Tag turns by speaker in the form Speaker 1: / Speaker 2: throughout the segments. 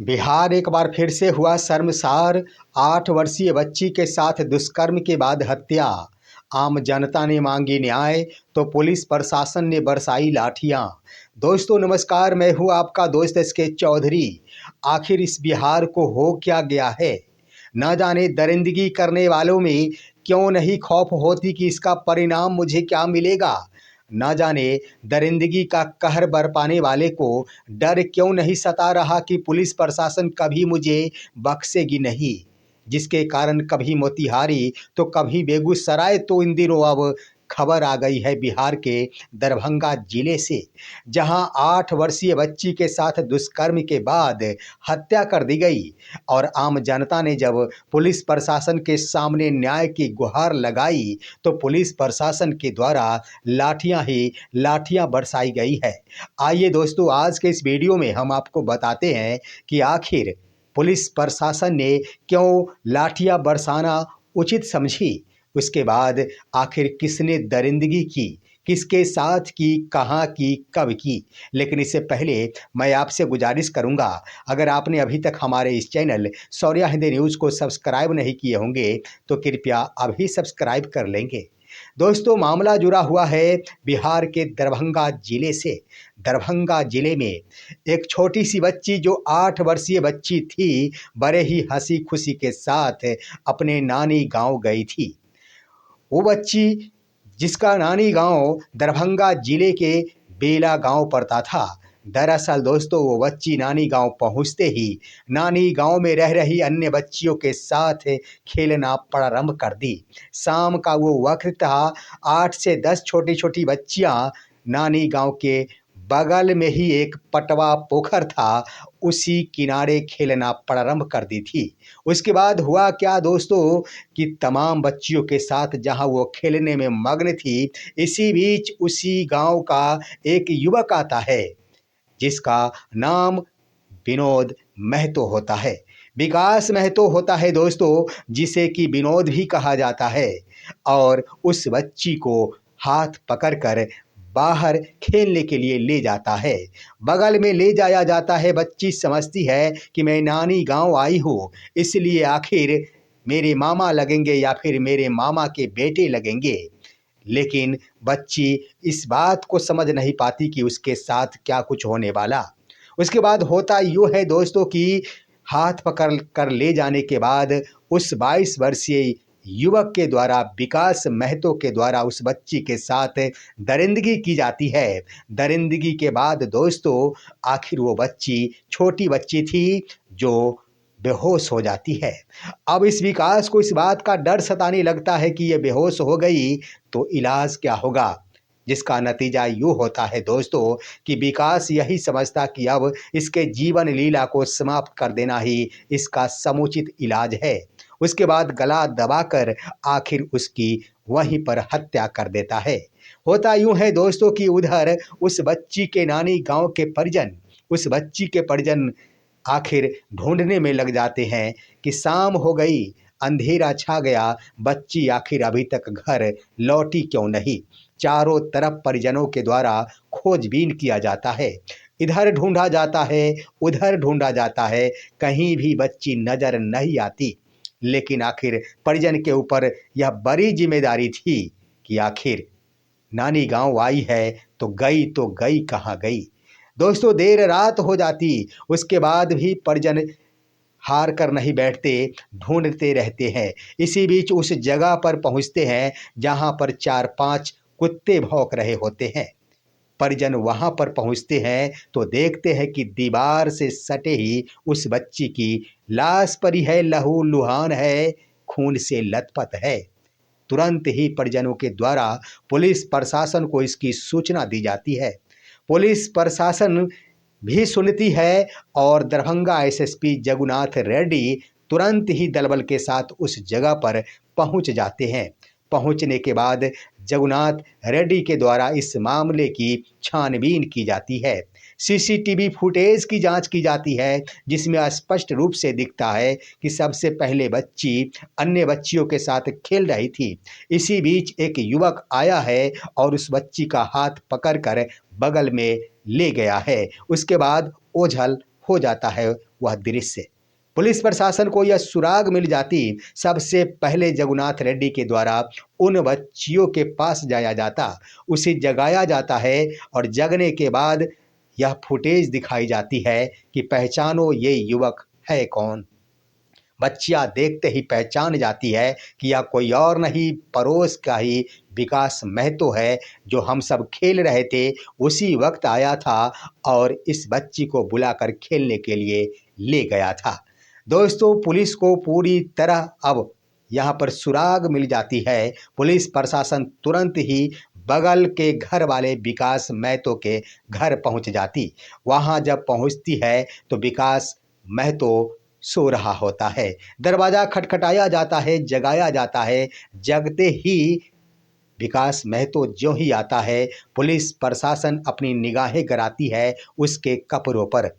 Speaker 1: बिहार एक बार फिर से हुआ शर्मसार। 8 वर्षीय बच्ची के साथ दुष्कर्म के बाद हत्या। आम जनता ने मांगी न्याय तो पुलिस प्रशासन ने बरसाई लाठियां। दोस्तों नमस्कार, मैं हूं आपका दोस्त एसके चौधरी। आखिर इस बिहार को हो क्या गया है? न जाने दरिंदगी करने वालों में क्यों नहीं खौफ होती कि इसका परिणाम मुझे क्या मिलेगा। न जाने दरिंदगी का कहर बरपाने वाले को डर क्यों नहीं सता रहा कि पुलिस प्रशासन कभी मुझे बख्शेगी नहीं। जिसके कारण कभी मोतिहारी तो कभी बेगूसराय, तो इन दिनों अब खबर आ गई है बिहार के दरभंगा जिले से, जहां 8 वर्षीय बच्ची के साथ दुष्कर्म के बाद हत्या कर दी गई। और आम जनता ने जब पुलिस प्रशासन के सामने न्याय की गुहार लगाई तो पुलिस प्रशासन के द्वारा लाठियां ही लाठियां बरसाई गई है। आइए दोस्तों, आज के इस वीडियो में हम आपको बताते हैं कि आखिर पुलिस प्रशासन ने क्यों लाठियां बरसाना उचित समझी। उसके बाद आखिर किसने दरिंदगी की, किसके साथ की, कहाँ की, कब की। लेकिन इससे पहले मैं आपसे गुजारिश करूंगा, अगर आपने अभी तक हमारे इस चैनल शौर्या हिंदी न्यूज़ को सब्सक्राइब नहीं किए होंगे तो कृपया अभी सब्सक्राइब कर लेंगे। दोस्तों मामला जुड़ा हुआ है बिहार के दरभंगा जिले से। दरभंगा जिले में एक छोटी सी बच्ची जो 8 वर्षीय बच्ची थी, बड़े ही हंसी खुशी के साथ अपने नानी गांव गई थी। वो बच्ची जिसका नानी गांव दरभंगा जिले के बेला गांव पड़ता था। दरअसल दोस्तों वो बच्ची नानी गांव पहुंचते ही नानी गांव में रह रही अन्य बच्चियों के साथ खेलना प्रारंभ कर दी। शाम का वो वक्त था। 8 से 10 छोटी छोटी बच्चियां नानी गांव के बगल में ही एक पटवा पोखर था, उसी किनारे खेलना प्रारंभ कर दी थी। उसके बाद हुआ क्या दोस्तों कि तमाम बच्चियों के साथ जहां वो खेलने में मग्न थी, इसी बीच उसी गांव का एक युवक आता है जिसका नाम विनोद महतो होता है, विकास महतो होता है दोस्तों, जिसे कि विनोद भी कहा जाता है। और उस बच्ची को हाथ पकड़कर बाहर खेलने के लिए ले जाता है। बगल में ले जाया जाता है। बच्ची समझती है कि मैं नानी गांव आई हूँ, इसलिए आखिर मेरे मामा लगेंगे या फिर मेरे मामा के बेटे लगेंगे। लेकिन बच्ची इस बात को समझ नहीं पाती कि उसके साथ क्या कुछ होने वाला। उसके बाद होता यूँ है दोस्तों कि हाथ पकड़ कर ले जाने के बाद उस 22 वर्षीय युवक के द्वारा, विकास महतो के द्वारा उस बच्ची के साथ दरिंदगी की जाती है। दरिंदगी के बाद दोस्तों आखिर वो बच्ची, छोटी बच्ची थी जो बेहोश हो जाती है। अब इस विकास को इस बात का डर सताने लगता है कि ये बेहोश हो गई तो इलाज क्या होगा, जिसका नतीजा यूँ होता है दोस्तों कि विकास यही समझता कि अब इसके जीवन लीला को समाप्त कर देना ही इसका समुचित इलाज है। उसके बाद गला दबाकर आखिर उसकी वहीं पर हत्या कर देता है। होता यूँ है दोस्तों कि उधर उस बच्ची के नानी गांव के परिजन, उस बच्ची के परिजन आखिर ढूंढने में लग जाते हैं कि शाम हो गई, अंधेरा छा गया, बच्ची आखिर अभी तक घर लौटी क्यों नहीं। चारों तरफ परिजनों के द्वारा खोजबीन किया जाता है, इधर ढूंढा जाता है, उधर ढूंढा जाता है, कहीं भी बच्ची नजर नहीं आती। लेकिन आखिर परिजन के ऊपर यह बड़ी जिम्मेदारी थी कि आखिर नानी गांव आई है तो गई कहाँ गई। दोस्तों देर रात हो जाती, उसके बाद भी परिजन हार कर नहीं बैठते, ढूंढते रहते हैं। इसी बीच उस जगह पर पहुंचते हैं जहां पर 4-5 कुत्ते भौंक रहे होते हैं। परिजन वहां पर पहुंचते हैं तो देखते हैं कि दीवार से सटे ही उस बच्ची की लाश पड़ी है, लहू लुहान है, खून से लथपथ है। तुरंत ही परिजनों के द्वारा पुलिस प्रशासन को इसकी सूचना दी जाती है। पुलिस प्रशासन भी सुनती है और दरभंगा एसएसपी जगुनाथ रेड्डी तुरंत ही दलबल के साथ उस जगह पर पहुंच जाते हैं। पहुंचने के बाद जगुनाथ रेड्डी के द्वारा इस मामले की छानबीन की जाती है। सीसीटीवी फुटेज की जांच की जाती है, जिसमें स्पष्ट रूप से दिखता है कि सबसे पहले बच्ची अन्य बच्चियों के साथ खेल रही थी। इसी बीच एक युवक आया है और उस बच्ची का हाथ पकड़कर बगल में ले गया है। उसके बाद ओझल हो जाता है वह दृश्य। पुलिस प्रशासन को यह सुराग मिल जाती, सबसे पहले जगन्नाथ रेड्डी के द्वारा उन बच्चियों के पास जाया जाता, उसे जगाया जाता है और जगने के बाद यह फुटेज दिखाई जाती है कि पहचानो ये युवक है कौन। बच्चियां देखते ही पहचान जाती है कि यह कोई और नहीं, पड़ोस का ही विकास महतो है, जो हम सब खेल रहे थे उसी वक्त आया था और इस बच्ची को बुलाकर खेलने के लिए ले गया था। दोस्तों, पुलिस को पूरी तरह अब यहाँ पर सुराग मिल जाती है। पुलिस प्रशासन तुरंत ही बगल के घर वाले विकास महतो के घर पहुंच जाती। वहां जब पहुंचती है तो विकास महतो सो रहा होता है। दरवाजा खटखटाया जाता है, जगाया जाता है। जगते ही विकास महतो ज्यों ही आता है, पुलिस प्रशासन अपनी निगाहें गड़ाती है उसके कपड़ों पर।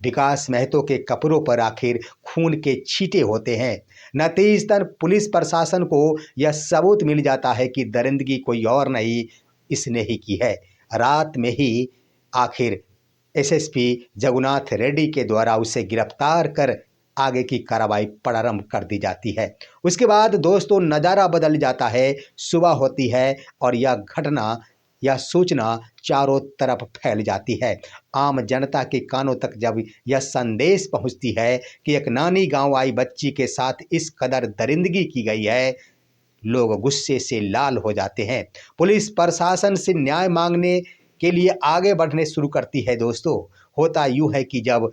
Speaker 1: विकास महतो के कपड़ों पर आखिर खून के छींटे होते हैं। नतीजतन पुलिस प्रशासन को यह सबूत मिल जाता है कि दरिंदगी कोई और नहीं, इसने ही की है। रात में ही आखिर एसएसपी जगन्नाथ रेड्डी के द्वारा उसे गिरफ्तार कर आगे की कार्रवाई प्रारंभ कर दी जाती है। उसके बाद दोस्तों नज़ारा बदल जाता है। सुबह होती है और यह सूचना चारों तरफ फैल जाती है। आम जनता के कानों तक जब यह संदेश पहुंचती है कि एक नानी गांव आई बच्ची के साथ इस कदर दरिंदगी की गई है, लोग गुस्से से लाल हो जाते हैं। पुलिस प्रशासन से न्याय मांगने के लिए आगे बढ़ने शुरू करती है। दोस्तों, होता यूं है कि जब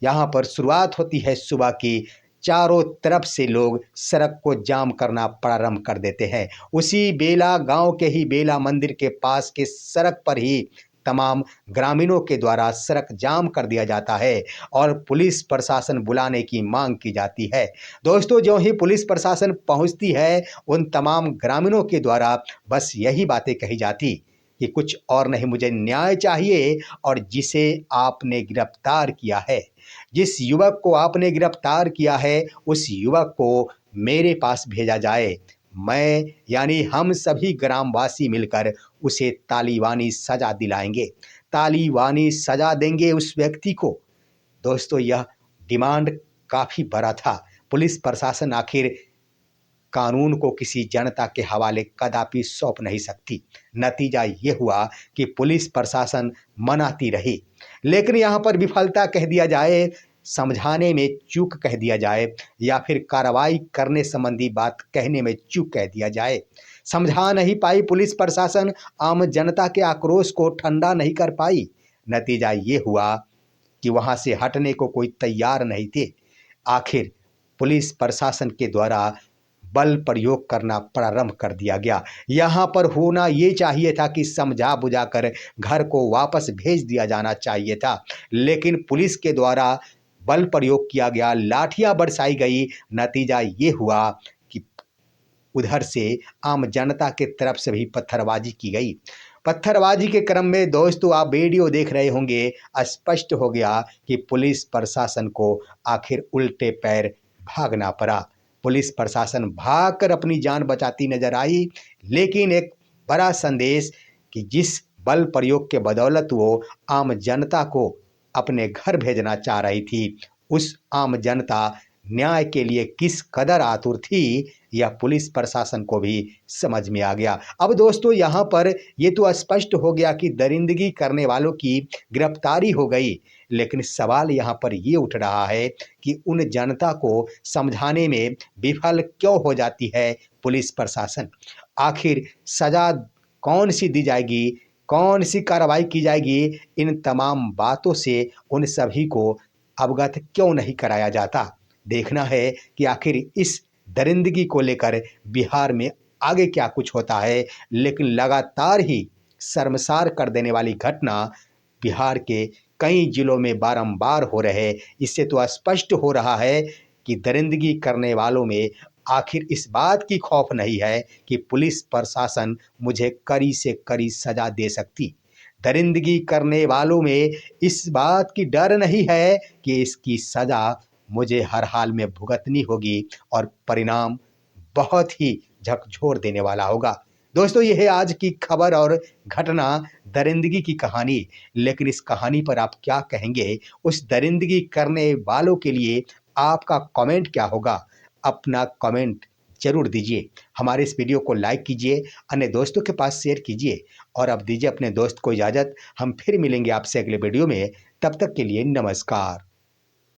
Speaker 1: यहाँ पर शुरुआत होती है सुबह की, चारों तरफ से लोग सड़क को जाम करना प्रारंभ कर देते हैं। उसी बेला गांव के ही बेला मंदिर के पास के सड़क पर ही तमाम ग्रामीणों के द्वारा सड़क जाम कर दिया जाता है और पुलिस प्रशासन बुलाने की मांग की जाती है। दोस्तों, जो ही पुलिस प्रशासन पहुंचती है, उन तमाम ग्रामीणों के द्वारा बस यही बातें कही जाती कि कुछ और नहीं, मुझे न्याय चाहिए और जिसे आपने गिरफ्तार किया है, जिस युवक को आपने गिरफ्तार किया है, उस युवक को मेरे पास भेजा जाए। मैं यानी हम सभी ग्रामवासी मिलकर उसे तालिबानी सजा दिलाएंगे, तालिबानी सजा देंगे उस व्यक्ति को। दोस्तों, यह डिमांड काफ़ी बड़ा था। पुलिस प्रशासन आखिर कानून को किसी जनता के हवाले कदापि सौंप नहीं सकती। नतीजा ये हुआ कि पुलिस प्रशासन मनाती रही, लेकिन यहाँ पर विफलता कह दिया जाए, समझाने में चूक कह दिया जाए या फिर कार्रवाई करने संबंधी बात कहने में चूक कह दिया जाए। समझा नहीं पाई पुलिस प्रशासन, आम जनता के आक्रोश को ठंडा नहीं कर पाई। नतीजा ये हुआ कि वहाँ से हटने को कोई तैयार नहीं थे। आखिर पुलिस प्रशासन के द्वारा बल प्रयोग करना प्रारंभ कर दिया गया। यहाँ पर होना ये चाहिए था कि समझा बुझाकर घर को वापस भेज दिया जाना चाहिए था, लेकिन पुलिस के द्वारा बल प्रयोग किया गया, लाठियां बरसाई गई। नतीजा ये हुआ कि उधर से आम जनता के तरफ से भी पत्थरबाजी की गई। पत्थरबाजी के क्रम में दोस्तों, आप वीडियो देख रहे होंगे, स्पष्ट हो गया कि पुलिस प्रशासन को आखिर उल्टे पैर भागना पड़ा। पुलिस प्रशासन भागकर अपनी जान बचाती नजर आई, लेकिन एक बड़ा संदेश कि जिस बल प्रयोग के बदौलत वो आम जनता को अपने घर भेजना चाह रही थी, उस आम जनता न्याय के लिए किस कदर आतुर थी, यह पुलिस प्रशासन को भी समझ में आ गया। अब दोस्तों, यहाँ पर ये तो स्पष्ट हो गया कि दरिंदगी करने वालों की गिरफ्तारी हो गई, लेकिन सवाल यहाँ पर ये उठ रहा है कि उन जनता को समझाने में विफल क्यों हो जाती है पुलिस प्रशासन। आखिर सजा कौन सी दी जाएगी, कौन सी कार्रवाई की जाएगी, इन तमाम बातों से उन सभी को अवगत क्यों नहीं कराया जाता। देखना है कि आखिर इस दरिंदगी को लेकर बिहार में आगे क्या कुछ होता है। लेकिन लगातार ही शर्मसार कर देने वाली घटना बिहार के कई जिलों में बारंबार हो रहे। इससे तो स्पष्ट हो रहा है कि दरिंदगी करने वालों में आखिर इस बात की खौफ नहीं है कि पुलिस प्रशासन मुझे कड़ी से कड़ी सजा दे सकती। दरिंदगी करने वालों में इस बात की डर नहीं है कि इसकी सजा मुझे हर हाल में भुगतनी होगी और परिणाम बहुत ही झकझोर देने वाला होगा। दोस्तों, ये है आज की खबर और घटना, दरिंदगी की कहानी। लेकिन इस कहानी पर आप क्या कहेंगे? उस दरिंदगी करने वालों के लिए आपका कमेंट क्या होगा? अपना कमेंट ज़रूर दीजिए। हमारे इस वीडियो को लाइक कीजिए, अन्य दोस्तों के पास शेयर कीजिए और अब दीजिए अपने दोस्त को इजाज़त। हम फिर मिलेंगे आपसे अगले वीडियो में। तब तक के लिए नमस्कार।